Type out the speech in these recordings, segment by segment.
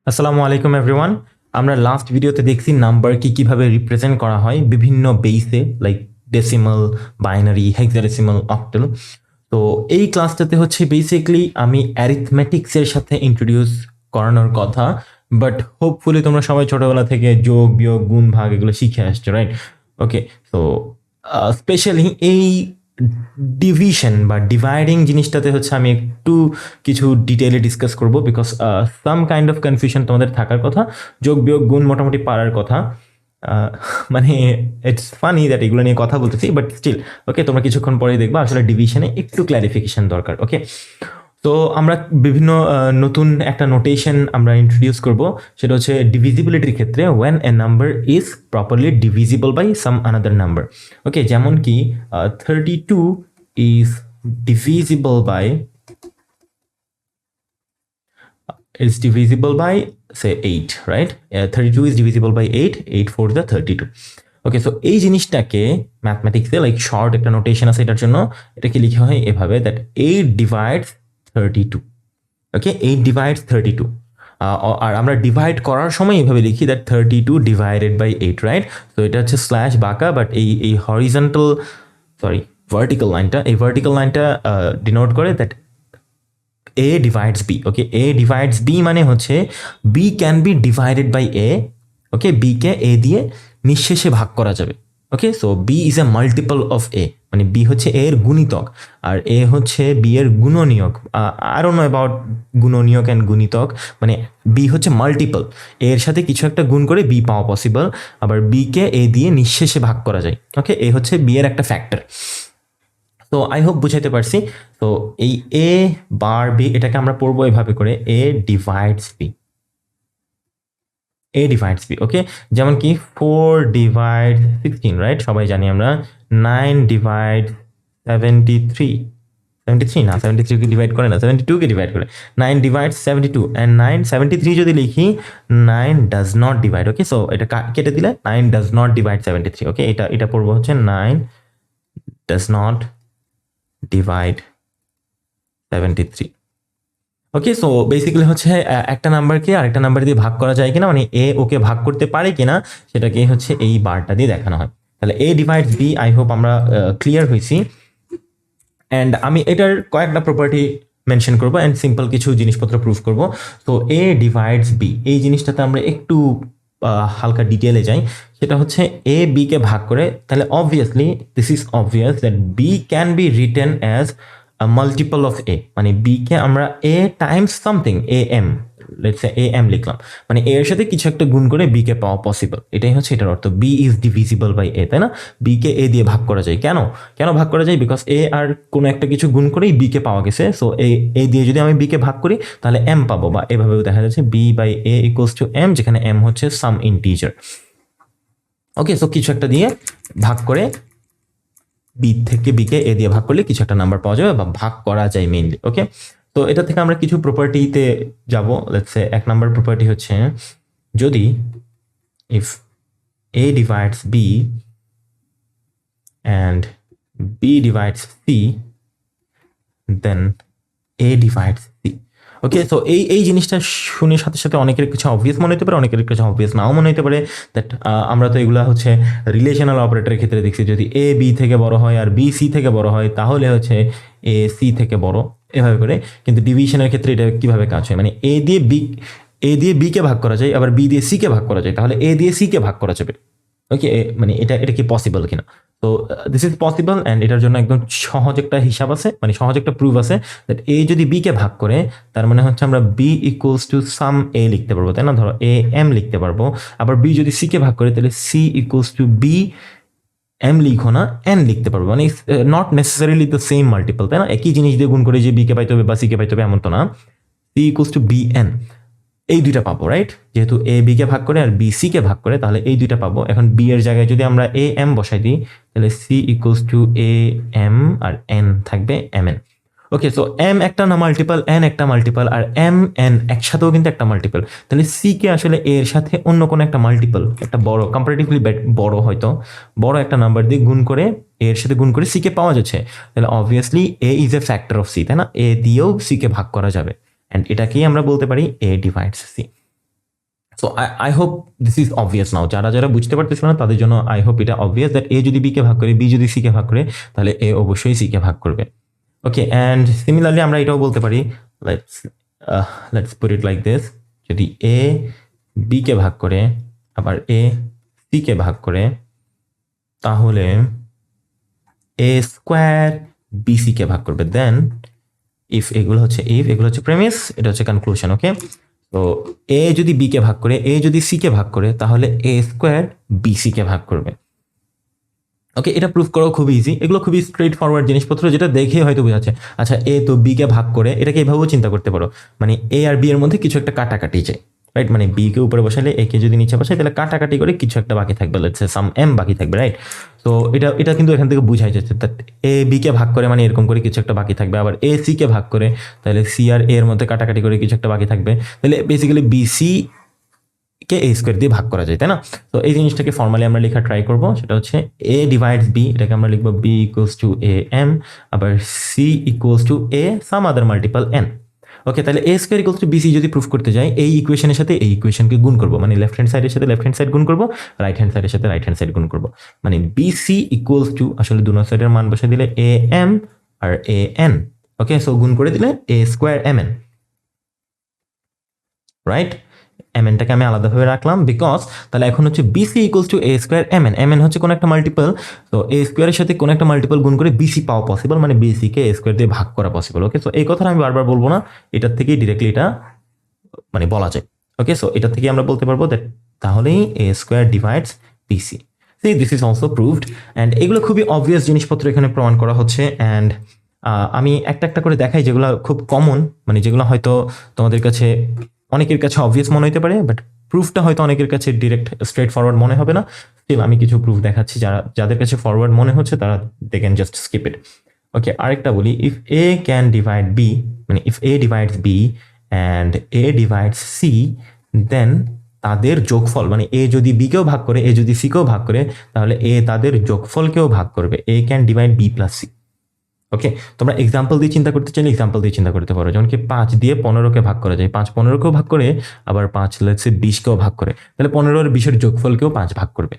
আসসালামু আলাইকুম এভরিওয়ান। আমরা লাস্ট ভিডিওতে দেখছি নাম্বারকে কিভাবে রিপ্রেজেন্ট করা হয় বিভিন্ন বেসে, like decimal, binary, hexadecimal, octal. তো এই ক্লাসটাতে হচ্ছে বেসিক্যালি আমি অ্যারিথমেটিক্সের সাথে ইন্ট্রোডিউস করানোর কথা, বাট হোপফুলি তোমরা সবাই ছোটবেলা থেকে যোগ বিয়োগ গুণ ভাগ এগুলো শিখে আসছো, রাইট? ওকে, তো স্পেশালি এই ডিভিশন বা ডিভাইডিং জিনিসটাতে হচ্ছে আমি একটু কিছু ডিটেইলে ডিসকাস করব, because some kind of confusion তোমাদের থাকার কথা। যোগ বিয়োগ গুণ মোটামুটি পারার কথা। আহ, মানে ইটস ফানি দ্যাট এগুলো নিয়ে কথা বলতেছি, বাট স্টিল ওকে, তোমরা কিছুক্ষণ পরেই দেখবা আসলে ডিভিশনে একটু ক্ল্যারিফিকেশন দরকার। ওকে, তো আমরা বিভিন্ন নতুন একটা নোটেশন আমরা ইন্ট্রোডিউস করব, সেটা হচ্ছে ডিভিজিবিলিটির ক্ষেত্রে when a number is properly divisible by some another number। ওকে, যেমন কি 32 is divisible by say 8, right? 32 is divisible by 8, 8 for the 32। Okay, so এই জিনিসটাকে ম্যাথমেটিক্সে লাইক শর্ট একটা নোটেশন আছে এটার জন্য, এটাকে লিখা হয় এভাবে দ্যাট 8 ডিভাইডস 32। Okay, 8 divides 32। আর আমরা ডিভাইড করার সময় এইভাবে লিখি দ্যাট 32 ডিভাইডেড বাই 8, রাইট? তো এটা হচ্ছে স্ল্যাশ বাঁকা, বাট এই হরিজন্টাল ভার্টিক্যাল লাইনটা, এই ভার্টিক্যাল লাইনটা ডিনোট করে that A divides B। Okay, A divides B মানে হচ্ছে B can be divided by A। Okay, B কে A দিয়ে নিঃশেষে ভাগ করা যাবে। Okay, so B is a multiple of A, মানে B হচ্ছে A এর গুণিতক আর A হচ্ছে B এর গুণনীয়ক। আই ডোন্ট নো অ্যাবাউট গুণনীয়ক অ্যান্ড গুণিতক, মানে B হচ্ছে মাল্টিপল, A এর সাথে কিছু একটা গুণ করে B পাওয়া পসিবল, আবার B কে A দিয়ে নিঃশেষে ভাগ করা যায়। ওকে, A হচ্ছে B এর একটা ফ্যাক্টর। তো আই হোপ বুঝাইতে পারছি। তো এই এ বার বি এটাকে আমরা পড়বো এভাবে করে, এ ডিভাইডস বি, এ ডিভাইডস বি। ওকে, যেমন কি 4 ডিভাইড 16, রাইট? সবাই জানি আমরা 9 ডিভাইড 73, 73 না, 73 কে ডিভাইড করে না, 72 কে ডিভাইড করে। 9 ডিভাইড 72 অ্যান্ড 9 73 যদি লিখি 9 does not divide. Okay, so এটা কেটে দিলে 9 ডাজ নট ডিভাইড 73। ওকে, এটা পড়বো হচ্ছে 9 does not divide 73। Okay, so basically হচ্ছে একটা নাম্বারকে আরেকটা নাম্বার দিয়ে ভাগ করা যায় কিনা, মানে এ ওকে ভাগ করতে পারে কিনা, সেটাকে হচ্ছে এই বারটা দিয়ে দেখানো হয়। তাহলে এ ডিভাইডস বি, আই হোপ আমরা ক্লিয়ার হয়েছি। অ্যান্ড আমি এটার কয়েকটা প্রপার্টি মেনশন করবো অ্যান্ড সিম্পল কিছু জিনিসপত্র প্রুফ করবো। তো এ ডিভাইডস বি এই জিনিসটাতে আমরা একটু হালকা ডিটেলে যাই। সেটা হচ্ছে এ বি কে ভাগ করে, তাহলে obviously this is obvious that B can be written as multiple of A, মানে বি কে আমরা A times something A M, let's say A M লিখলাম, মানে এর সাথে কিছু একটা গুণ করে বি কে পাওয়া পসিবল, এটাই হচ্ছে এটার অর্থ। বি ইজ ডিভিজিবল বাই এ, তাই না? বি কে এ দিয়ে ভাগ করা যায়, কেন কেন ভাগ করা যায়? বিকজ এ আর কোনো একটা কিছু গুণ করেই বি কে পাওয়া গেছে। সো এ দিয়ে যদি আমি বি কে ভাগ করি তাহলে এম পাবো, বা এভাবেও দেখা যাচ্ছে B by A equals to M, যেখানে এম হচ্ছে সাম ইন্টিজার। ওকে, সো কিছু একটা দিয়ে ভাগ করে বি থেকে বিকে এ দিয়ে ভাগ করলে কিছু একটা নাম্বার পাওয়া যাবে বা ভাগ করা যায় মেইনলি। ওকে, তো এটা থেকে আমরা কিছু প্রপার্টিতে যাব। লেটস সে এক নাম্বার প্রপার্টি হচ্ছে যদি if A divides B and B divides C then A divides C. Okay, so এই জিনিসটা শুনে সাথে সাথে অনেকের কিছু অবভিয়াস মনে হতে পারে, অনেকের কিছু অবভিয়াস নাও মনে হতে পারে। দ্যাট আমরা তো এগুলো হচ্ছে রিলেশনাল অপারেটরের ক্ষেত্রে দেখছি, যদি এ বি থেকে বড় হয় আর বি সি থেকে বড় হয় তাহলে হচ্ছে এ সি থেকে বড়, এভাবে করে। কিন্তু ডিভিশনের ক্ষেত্রে এটা কিভাবে কাজ হয়, মানে এ দিয়ে বি কে ভাগ করা যায়, আবার বি দিয়ে সি কে ভাগ করা যায়, তাহলে এ দিয়ে সি কে ভাগ করা যাবে। ওকে, মানে এটা কি পসিবল কিনা? তো দিস ইজ পসিবল, অ্যান্ড এটার জন্য একদম সহজ একটা হিসাব আছে, মানে সহজ একটা প্রুফ আছে দ্যাট এ যদি বি কে ভাগ করে তার মানে হচ্ছে আমরা বি ইকুয়ালস টু সাম এ লিখতে পারবো, তাই না? ধরো এ এম লিখতে পারবো। আবার বি যদি সি কে ভাগ করে তাহলে C equals to B M লিখো না, এন লিখতে পারবো, মানে not necessarily the same multiple, তাই না? একই জিনিস দিয়ে গুণ করে যে বি কে পাইতে হবে বা সি কে পাইতে হবে এমন তো না। C equals to B N, এই দুইটা পাবো, রাইট? যেহেতু এ বি কে ভাগ করে আর বি সি কে ভাগ করে, তাহলে এই দুইটা পাবো। এখন বি এর জায়গায় যদি আমরা এ এম বসাই দিই তাহলে C equals to A M আর এন থাকবে M N. Okay, so M একটা না মাল্টিপল, এন একটা মাল্টিপল, আর এম এন একসাথেও কিন্তু একটা মাল্টিপল। তাহলে সি কে আসলে এর সাথে অন্য কোনো একটা মাল্টিপল, একটা বড় কম্পারেটিভলি বড়, হয়তো বড় একটা নাম্বার দিয়ে গুণ করে এর সাথে গুণ করে সি কে পাওয়া যাচ্ছে, তাহলে obviously A is a factor of C, তাই না? এ দিয়েও সি কে ভাগ করা যাবে, অ্যান্ড এটাকেই আমরা বলতে পারি A divides C. So I hope this is obvious now, যারা যারা বুঝতে পারতেছিল না তাদের জন্য আই হোপ এটা অবভিয়াস দ্যাট এ যদি বি কে ভাগ করে, বি যদি সি কে ভাগ করে, তাহলে এ অবশ্যই সি কে ভাগ করবে। ওকে, অ্যান্ড সিমিলারলি আমরা এটাও বলতে পারি, let's put it like this, যদি এ বি কে ভাগ করে আবার এ সি কে ভাগ করে, তাহলে A square B C K ভাগ করবে। দেন ইফ এগুলো হচ্ছে প্রেমিস, এটা হচ্ছে কনক্লুশন। ওকে, তো এ যদি বি কে ভাগ করে, এ যদি সি কে ভাগ করে, তাহলে A square B C K ভাগ করবে। ওকে, এটা প্রুফ করাও খুব ইজি, এগুলো খুবই স্ট্রেট ফরওয়ার্ড জিনিসপত্র, যেটা দেখে হয়তো বোঝা যাচ্ছে। আচ্ছা, এ তো বি কে ভাগ করে, এটাকে এইভাবেও চিন্তা করতে পারো, মানে এ আর বি এর মধ্যে কিছু একটা কাটাকাটি যায়, রাইট? মানে বি কে উপরে বসালে এ কে যদি নিচে বসাই, তাহলে কাটাকাটি করে কিছু একটা বাকি থাকবে, লেটস সে সাম এম বাকি থাকবে, রাইট? তো এটা কিন্তু এখান থেকে বুঝাই যাচ্ছে, এ বি কে ভাগ করে মানে এরকম করে কিছু একটা বাকি থাকবে, আবার এ সি কে ভাগ করে তাহলে সি আর এর মধ্যে কাটাকাটি করে কিছু একটা বাকি থাকবে, তাহলে বেসিক্যালি বি সি কে এ স্কোয়ার দিয়ে ভাগ করা যায়, তাই না? তো এই জিনিসটাকে ফর্মালি আমরা লেখা ট্রাই করবো, সেটা হচ্ছে এ ডিভাইডস বি, এটাকে আমরা লিখবো B equals to A M, আবার C equals to A some other multiple N. Okay, তাহলে A square equals to BC যদি প্রুফ করতে যাই, এই ইকুয়েশনের সাথে এই ইকুয়েশনকে গুণ করবো, মানে লেফট হ্যান্ড সাইডের সাথে লেফট হ্যান্ড সাইড গুণ করবো, রাইট হ্যান্ড সাইডের সাথে রাইট হ্যান্ড সাইড গুণ করবো, মানে বিসি ইকুয়ালস টু, আসলে দুনো সাইডের মান বসে দিলে এ এম আর এ এন। ওকে, সো গুণ করে দিলে A square M N, right? M এনটাকে আমি আলাদাভাবে রাখলাম বিকজ তাহলে এখন হচ্ছে BC equals to A square M N. M N হচ্ছে কোনো একটা মাল্টিপল, তো এ স্কোয়ারের সাথে কোনো একটা মাল্টিপল গুণ করে বিসি পাওয়া পসিবল, মানে বিসিকে এ স্কোয়ার দিয়ে ভাগ করা পসিবল। ওকে, সো এই কথাটা আমি বারবার বলবো না, এটার থেকেই ডিরেক্টলি এটা মানে বলা যায়। ওকে, সো এটা থেকে আমরা বলতে পারবো দ্যাট তাহলেই A square divides BC. So this is also proved, and এগুলো খুবই অবভিয়াস জিনিসপত্র এখানে প্রমাণ করা হচ্ছে। অ্যান্ড আমি একটা একটা করে দেখাই যেগুলো খুব কমন, মানে যেগুলো হয়তো তোমাদের কাছে অনেকের কাছে অবভিয়াস মনে হতে পারে, বাট প্রুফটা হয়তো অনেকের কাছে ডিরেক্ট স্ট্রেট ফরওয়ার্ড মনে হবে না। স্টিল আমি কিছু প্রুফ দেখাচ্ছি, যাদের কাছে ফরওয়ার্ড মনে হচ্ছে তারা they can just skip it. Okay, আরেকটা বলি, if A can divide B, মানে if A divides B and A divides C, then তাদের যোগফল, মানে এ যদি বি কেও ভাগ করে, এ যদি সি কেও ভাগ করে, তাহলে এ তাদের যোগফলকেও ভাগ করবে। A can divide B plus C. Okay, তোমরা এক্সাম্পল দিয়ে চিন্তা করতে চাইলে এক্সাম্পল দিয়ে চিন্তা করতে পারো, যেমন কি 5 দিয়ে 15কে ভাগ করা যায়, 5 15কেও ভাগ করে, আবার 5 লেটস সে 20কেও ভাগ করে, তাহলে 15 আর 20 এর যোগফলকেও 5 ভাগ করবে,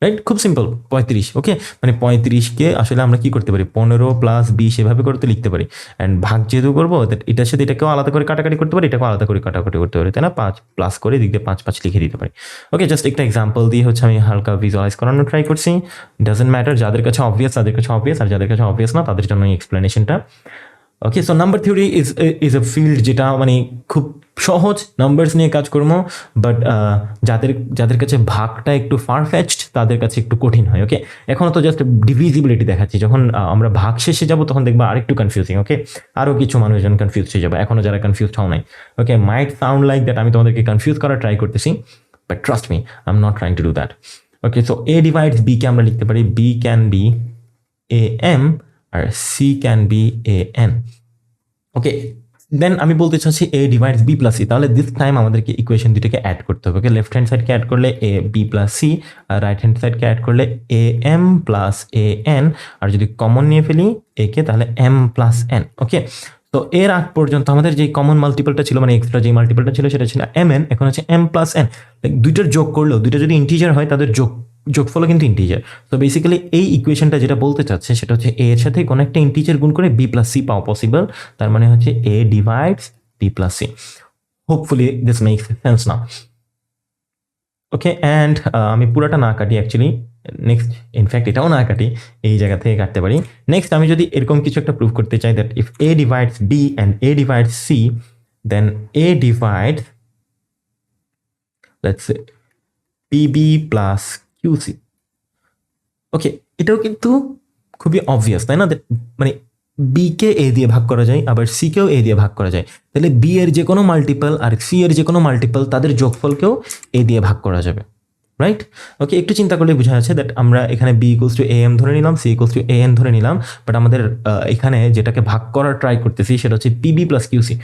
রাইট? খুব সিম্পল, 35। ওকে, মানে 35কে আসলে আমরা কি করতে পারি, 15 প্লাস 20 এভাবে করতে লিখতে পারি। অ্যান্ড ভাগ যেহেতু করবো, এটার সাথে এটাকেও আলাদা করে কাটাকাটি করতে পারি, এটাকেও আলাদা করে কাটাকাটি করতে পারি, তাই না? 5 প্লাস করে দিক দিয়ে 5 5 লিখে দিতে পারি। ওকে, জাস্ট একটা এক্সাম্পল দিয়ে হচ্ছে আমি হালকা ভিজুয়ালাইজ করানোর ট্রাই করছি। ডাজেন্ট ম্যাটার, যাদের কাছে অবভিয়াস তাদের কাছে অবভিয়াস, আর যাদের কাছে অবভিয়াস না তাদের জন্য এই এক্সপ্লেনেশনটা। Okay, so number theory is a field যেটা মানে খুব সহজ, নাম্বারস নিয়ে কাজ করবো, বাট যাদের কাছে ভাগটা একটু ফারফেচড তাদের কাছে একটু কঠিন হয়। ওকে, এখনও তো জাস্ট ডিভিজিবিলিটি দেখাচ্ছি, যখন আমরা ভাগ শেষে যাব তখন দেখবা আরেকটু কনফিউজিং। ওকে, আরও কিছু মানুষজন কনফিউজ হয়ে যাবে, এখনও যারা কনফিউজ হও নাই। Okay, might sound like that আমি তোমাদেরকে কনফিউজ করার ট্রাই করতেছি, but trust me I am not trying to do that. Okay, so A divides B কে আমরা লিখতে পারি B can be A M আর C can be A N. Okay, then আমি বলতে চাচ্ছি A divides B plus C, তাহলে this time আমাদেরকে ইকুয়েশন দুটোকে অ্যাড করতে হবে। ওকে, লেফট হ্যান্ড সাইডকে অ্যাড করলে এ বি প্লাস সি, আর রাইট হ্যান্ড সাইডকে অ্যাড করলে A M plus A N, আর যদি কমন নিয়ে ফেলি এ কে, তাহলে এম প্লাস এন। ওকে, তো এর আগ পর্যন্ত আমাদের যে কমন মাল্টিপলটা ছিল, মানে এক্সট্রা যে মাল্টিপলটা ছিল সেটা ছিল এম এন, এখন হচ্ছে এম প্লাস এন। দুইটার যোগ করলেও, দুইটা যদি ইন্টিজার হয় তাদের যোগফলও কিন্তু ইন্টিজার। তো বেসিক্যালি এই ইকুয়েশনটা যেটা বলতে চাচ্ছে সেটা হচ্ছে এ এর সাথে কোনো একটা ইন্টিজার গুণ করে বি প্লাস সি পাওয়া পসিবল, তার মানে হচ্ছে A divides B plus C. Hopefully this makes sense now. Okay, and আমি পুরাটা না কাটি অ্যাকচুয়ালি, নেক্সট ইনফ্যাক্ট এটাও না কাটি, এই জায়গা থেকে কাটতে পারি। নেক্সট আমি যদি এরকম কিছু একটা প্রুভ করতে চাই that if A divides B and A divides C, then A divides let's say PB plus QC. Okay, এটাও কিন্তু খুবই অবভিয়াস, তাই না? মানে বি কে এ দিয়ে ভাগ করা যায়, আবার সি কেও এ দিয়ে ভাগ করা যায়, তাহলে বি এর যে কোনো মাল্টিপল আর সি এর যে কোনো মাল্টিপল তাদের যোগফলকেও এ দিয়ে ভাগ করা যাবে, রাইট? ওকে, একটু চিন্তা করলে বোঝা যাচ্ছে দ্যাট আমরা এখানে B equals to A M ধরে নিলাম, C equals to A N ধরে নিলাম, বাট আমাদের এখানে যেটাকে ভাগ করার ট্রাই করতেছি সেটা হচ্ছে p b plus q c.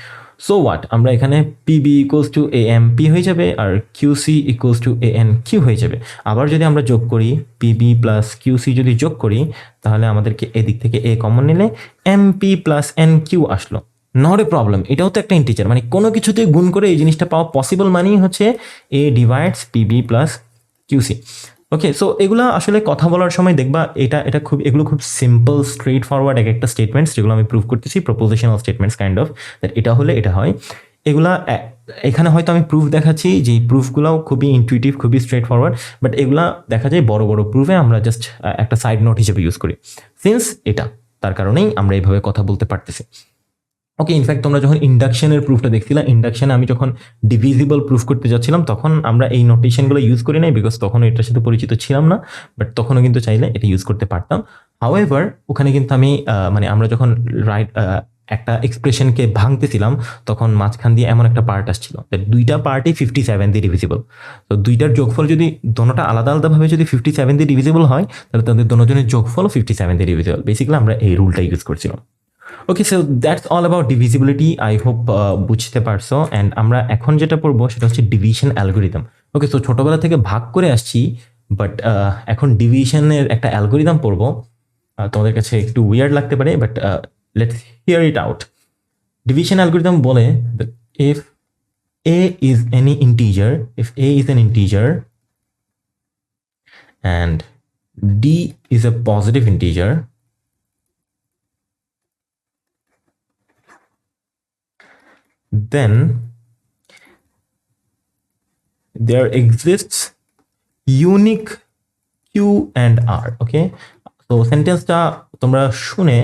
So what, আমরা এখানে p b equals to A m p হয়ে যাবে, আর q c equals to A n q হয়ে যাবে। আবার যদি আমরা যোগ করি পিবি প্লাস কিউসি যদি যোগ করি, তাহলে আমাদেরকে এদিক থেকে এ কমন নিলে M P plus N Q আসলো, নট এ প্রবলেম, এটাও তো একটা ইন্টিজার, মানে কোনো কিছুতে গুণ করে এই জিনিসটা পাওয়া পসিবল মানেই হচ্ছে A divides PB plus QC. Okay, so এগুলো আসলে কথা বলার সময় দেখবা এটা খুব, এগুলো খুব সিম্পল স্ট্রেট ফরওয়ার্ড এক একটা স্টেটমেন্টস যেগুলো আমি প্রুভ করতেছি, propositional statements kind of, that এটা হলে এটা হয়। এগুলা এখানে হয়তো আমি প্রুফ দেখাচ্ছি, যে প্রুফগুলোও খুবই ইনটুইটিভ, খুবই স্ট্রেট ফরওয়ার্ড, বাট এগুলা দেখা যায় বড় বড় প্রুফে আমরা জাস্ট একটা সাইড নোট হিসেবে ইউজ করি, সিন্স এটা তার কারণেই আমরা এইভাবে কথা বলতে পারতেছি। ওকে, ইনফ্যাক্ট তোমরা যখন ইন্ডাকশনের প্রুফটা দেখছিলা, ইন্ডাকশনে আমি যখন ডিভিজিবল প্রুফ করতে যাচ্ছিলাম তখন আমরা এই নোটেশনগুলো ইউজ করি নাই, বিকজ তখন এটার সাথে পরিচিত ছিলাম না, বাট তখনও কিন্তু চাইলে এটা ইউজ করতে পারতাম। হাউএভার ওখানে কিন্তু আমি মানে আমরা যখন রাইট একটা এক্সপ্রেশনকে ভাঙতেছিলাম তখন মাঝখান দিয়ে এমন একটা পার্ট আসছিল, দুইটা পার্টই 57 দিয়ে ডিভিজিবল। তো দুইটার যোগফল যদি দোনোটা আলাদা আলাদাভাবে যদি 57 দিয়ে ডিভিজিবল হয়, তাহলে তাদের দোনোজনের যোগফলও 57 দিয়ে ডিভিজিবল। বেসিক্যালি আমরা এই রুলটা ইউজ করছিলাম। Okay, so that's all about divisibility, I hope বুঝতে পারছো। অ্যান্ড আমরা এখন যেটা পড়বো সেটা হচ্ছে ডিভিশন অ্যালগোরিদম। ওকে, সো ছোটবেলা থেকে ভাগ করে আসছি, বাট এখন ডিভিশনের একটা অ্যালগোরিদম পড়বো। তোমাদের কাছে একটু উইয়ার্ড লাগতে পারে, but let's here it out. Division algorithm বলে if a is any integer, if a is an integer and d is a positive integer, then there exists unique q and r. ওকে, তো সেন্টেন্সটা তোমরা শুনে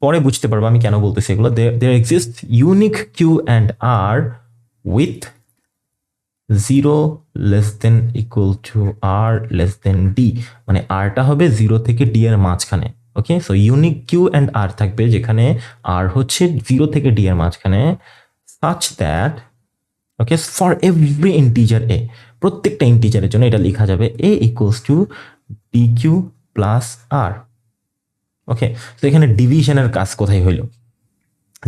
পরে বুঝতে পারবো আমি কেন বলতেছি এগুলো। there exists unique q and r with 0 less than equal to r less than d, মানে rটা হবে 0 থেকে d এর মাঝখানে। Okay, so unique q and r থাকবে যেখানে r হচ্ছে 0 থেকে d এর মাঝখানে, such that okay for every integer a, প্রত্যেকটা ইন্টিজারের জন্য এটা লেখা যাবে a equals to dq plus r। ওকে, তো এখানে ডিভিশনের কাজ কোথায় হইলো?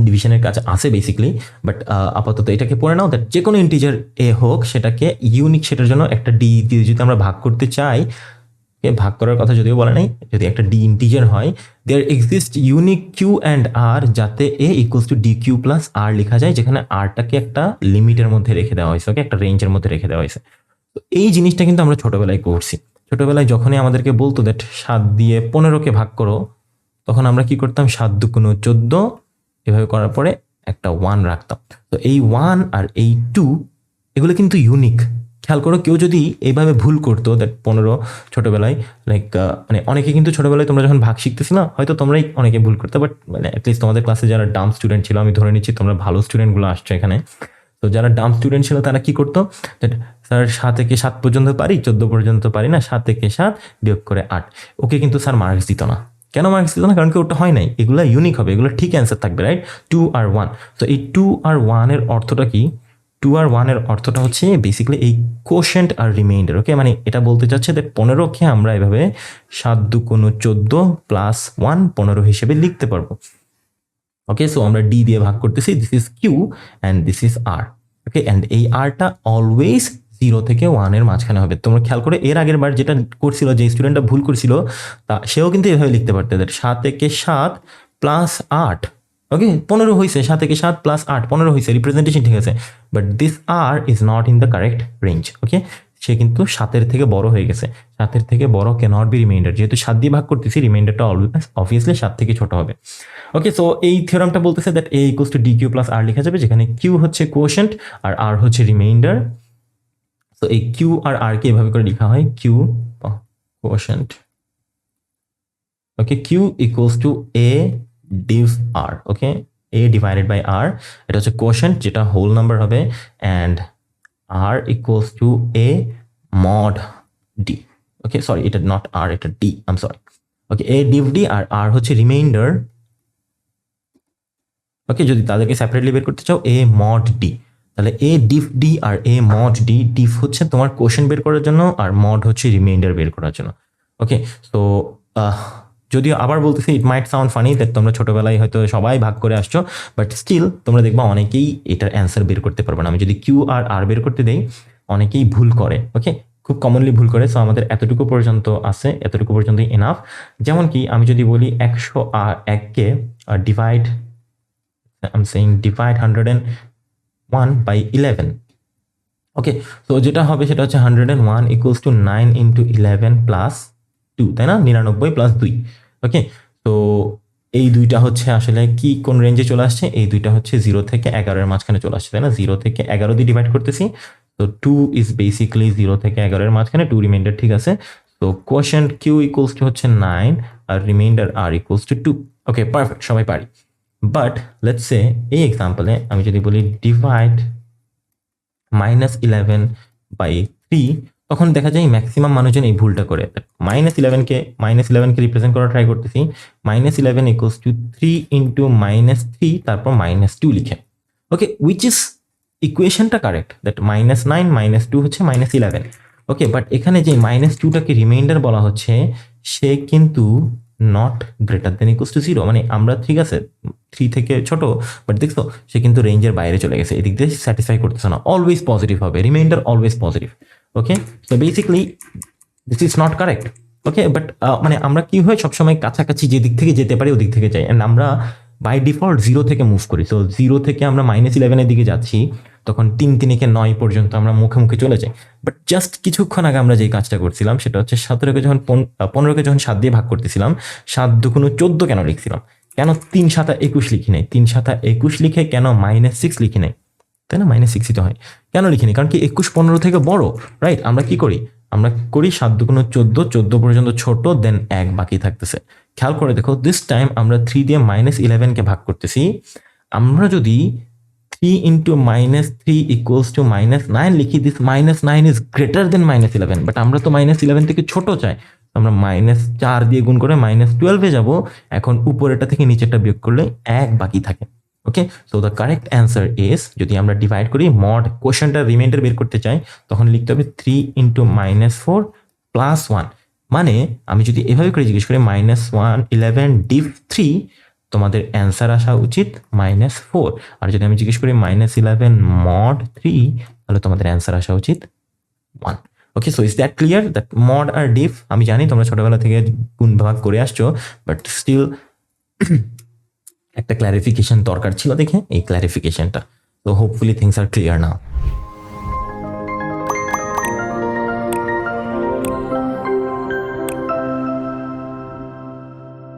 ডিভিশনের কাজ আছে বেসিক্যালি, বাট আপাতত এটাকে পড়ে নাও দ্যাট যে কোনো ইন্টিজার এ হোক সেটাকে ইউনিক, সেটার জন্য একটা ডি দিয়ে যদি আমরা ভাগ করতে চাই, ভাগ করার কথা যদিও বলে নাই, যদি একটা ডি ইন্টিজার হয়, there exist unique q and r, যাতে a equals to d q plus r লেখা যায়, যেখানে আরটাকে একটা লিমিটের মধ্যে রেখে দেওয়া হয়েছে, ওকে, একটা রেঞ্জের মধ্যে রেখে দেওয়া হয়েছে। তো এই জিনিসটা কিন্তু আমরা ছোটবেলায় করছি। ছোটবেলায় যখনই আমাদেরকে বলতো দ্যাট 7 দিয়ে 15কে ভাগ করো, তখন আমরা কি করতাম, 7 দুগুণ 14, এভাবে করার পরে একটা 1 রাখতাম। তো এই 1 আর এই 2 এগুলো কিন্তু ইউনিক। খেয়াল করো, কেউ যদি এইভাবে ভুল করতো দ্যাট 15 ছোটবেলায়, লাইক মানে অনেকে কিন্তু ছোটবেলায় তোমরা যখন ভাগ শিখতেছি না, হয়তো তোমরাই অনেকে ভুল করতে, বাট মানে অ্যাটলিস্ট তোমাদের ক্লাসে যারা ডাম্প স্টুডেন্ট ছিল, আমি ধরে নিচ্ছি তোমরা ভালো স্টুডেন্টগুলো আসছো এখানে, তো যারা ডাম্প স্টুডেন্ট ছিল তারা কি করতো, দ্যাট স্যার 7 থেকে 7 পর্যন্ত পারি, 14 পর্যন্ত পারি না, 7 থেকে 7 বিয়োগ করে 8, ওকে কিন্তু স্যার মার্কস দিত না। কেন মার্কস দিত না? কারণ কি ওটা হয় নাই, এগুলো ইউনিক হবে, এগুলো ঠিক অ্যান্সার থাকবে, রাইট? 2 আর 1। তো এই 2 আর 1 এর অর্থটা কি? 2 আর 1 এর অর্থটা হচ্ছে বেসিক্যালি এই কোশেন্ট আর রিমাইন্ডার। ওকে, মানে এটা বলতে চাচ্ছে যে 15কে আমরা এভাবে 7 দুগুণ 14 প্লাস 1 15 হিসেবে লিখতে পারবো। ওকে, সো আমরা ডি দিয়ে ভাগ করতেছি, this is Q and this is R. Okay, and এই আরটা অলওয়েজ 0 থেকে 1 এর মাঝখানে হবে। তোমরা খেয়াল করে এর আগের বার যেটা করছিল, যে স্টুডেন্টটা ভুল করছিল, তা সেও কিন্তু এভাবে লিখতে পারতে, 7 থেকে 7 প্লাস 8। ওকে, 15 হয়েছে, 7 থেকে 7 প্লাস 8 15 হয়েছে, রিপ্রেজেন্টেশন ঠিক আছে, but this r is not in the correct range. Okay, সে কিন্তু 7-এর থেকে বড় হয়ে গেছে, 7-এর থেকে বড় ক্যান নট বি রিমাইন্ডার, যেহেতু 7 দিয়ে ভাগ করতেছি, রিমাইন্ডারটা অবভিয়াসলি 7 থেকে ছোট হবে। ওকে, সো এই থিওরামটা বলতেছে that a equals to d q plus r লেখা যাবে, যেখানে কিউ হচ্ছে কোশেন্ট আর আর হচ্ছে রিমাইন্ডার। তো এই কিউ আর আর কে এভাবে করে লেখা হয়, q quotient, okay, q equals to a div r. Okay, a divided by r, এটা হচ্ছে কোশেন্ট যেটা হোল নাম্বার হবে, and r equals to a mod d. Okay, sorry, এটা নট আর, এটা d, I am sorry. Okay, a div d আর r হচ্ছে remainder. ওকে, যদি তাদেরকে সেপারেটলি বের করতে চাও, এ মড ডি, তাহলে এ ডিফ ডি আর এ মড ডি, ডিফ হচ্ছে তোমার কোশেন্ট বের করার জন্য, আর মড হচ্ছে রিমাইন্ডার বের করার জন্য। ওকে, সো যদিও আবার বলতেছি, ইট মাইট সাউন্ড ফানি দ্যাট তোমরা ছোটবেলায় হয়তো সবাই ভাগ করে আসছো, বাট স্টিল তোমরা দেখবা অনেকেই এটার অ্যান্সার বের করতে পারবে না। আমি যদি কিউ আর আর বের করতে দেই, অনেকেই ভুল করে। ওকে, খুব কমনলি ভুল করে। সো আমাদের এতটুকু পর্যন্ত আছে, এতটুকু পর্যন্তই এনাফ। যেমন কি আমি যদি বলি 101কে divide I'm saying divide 101 by 11. Okay, তো যেটা হবে সেটা হচ্ছে 101 ইকুয়ালস টু 9 ইন্টু 11 প্লাস 2, তাই না? 99 প্লাস 2। ওকে, তো এই দুইটা হচ্ছে আসলে কি কোন রেঞ্জে চলে আসছে? এই দুইটা হচ্ছে 0 থেকে 11 এর মাঝখানে চলে আসছে, তাই না? 0 থেকে 11 দিয়ে ডিভাইড করতেছি, তো 2 ইজ বেসিক্যালি 0 থেকে 11 এর মাঝখানে, 2 রিমাইন্ডার, ঠিক আছে? তো কোয়েশ্চেন্ট কিউ ইকুয়ালস টু হচ্ছে 9 আর remainder r equals to 2। Okay, perfect, সবাই পারি। বাট লেটস সে এই এক্সাম্পলে আমি যদি বলি ডিভাইড -11 বাই 3, তখন দেখা যায় ম্যাক্সিমাম মানুষজন এই ভুলটা করে। -11কে রিপ্রেজেন্ট করা ট্রাই করতেছি, -11 ইকুয়ালস টু 3 ইন্টু -3 তারপর -2 লিখে। ওকে, উইচ ইজ ইকুয়েশনটা কারেক্ট, দ্যাট -9 -2 হচ্ছে -11। ওকে, বাট এখানে যে -2টাকে রিমাইন্ডার বলা হচ্ছে, সে কিন্তু not greater than equals to 0, মানে আমরা ঠিক আছে 3 থেকে ছোট, বাট দেখছো সে কিন্তু রেঞ্জের বাইরে চলে গেছে, এদিক দিয়ে স্যাটিসফাই করতেছে না। অলওয়েজ পজিটিভ হবে, reminder always positive. Okay, so basically this is not correct. Okay, but মানে আমরা কি হয় সবসময় কাছাকাছি যে দিক থেকে যেতে পারি ওদিক থেকে যাই, অ্যান্ড আমরা বাই ডিফল্ট 0 থেকে মুভ করি। সো 0 থেকে আমরা -11 এর দিকে যাচ্ছি, তখন 3 3 9 পর্যন্ত আমরা মুখে মুখে চলে যাই। বাট জাস্ট কিছুক্ষণ আগে আমরা যেই কাজটা করছিলাম সেটা হচ্ছে 17কে যখন 15কে যখন 7 দিয়ে ভাগ করতেছিলাম, 7 দুগুণ 14 কেন লিখছিলাম? কেন 3 7 21 লিখি নাই? 3 7 21 লিখে কেন -6 লিখি নাই? তাই না? -6ই তো হয়। কেন লিখিনি? কারণ কি 21 15 থেকে বড়, রাইট? আমরা কি করি? আমরা করি 7 দুগুণ 14, 14 পর্যন্ত ছোট, দেন 1 বাকি থাকতেছে। খেয়াল করে দেখো, দিস টাইম আমরা 3 দিয়ে -11কে ভাগ করতেছি। আমরা যদি 3 ইন্টু -3 ইকুয়ালস টু -9 লিখি, this -9 is greater than -11, but আমরা তো -11 থেকে ছোট চাই। আমরা -4 দিয়ে গুণ করে -12-এ যাব। এখন উপরেটা থেকে নিচেরটা বিয়োগ করলে 1 বাকি থাকে। Okay, so the correct answer is, যদি আমরা ডিভাইড করি মড কোশ্চেনটার রিমাইন্ডার বের করতে চাই, তখন লিখতে হবে 3 ইন্টু -4 প্লাস 1। মানে আমি যদি এভাবে করে জিজ্ঞেস করি -11 ডিভ 3, তোমাদের অ্যান্সার আসা উচিত -4। আর যদি আমি জিজ্ঞেস করি -11 মড 3, তাহলে তোমাদের অ্যান্সার আসা উচিত 1। Okay, so is that clear? That mod আর ডিভ, আমি জানি তোমরা ছোটবেলা থেকে গুণ ভাগ করে আসছো, বাট স্টিল একটা ক্ল্যারিফিকেশন দরকার ছিল দেখে এই ক্ল্যারিফিকেশনটা। তো hopefully things are clear now.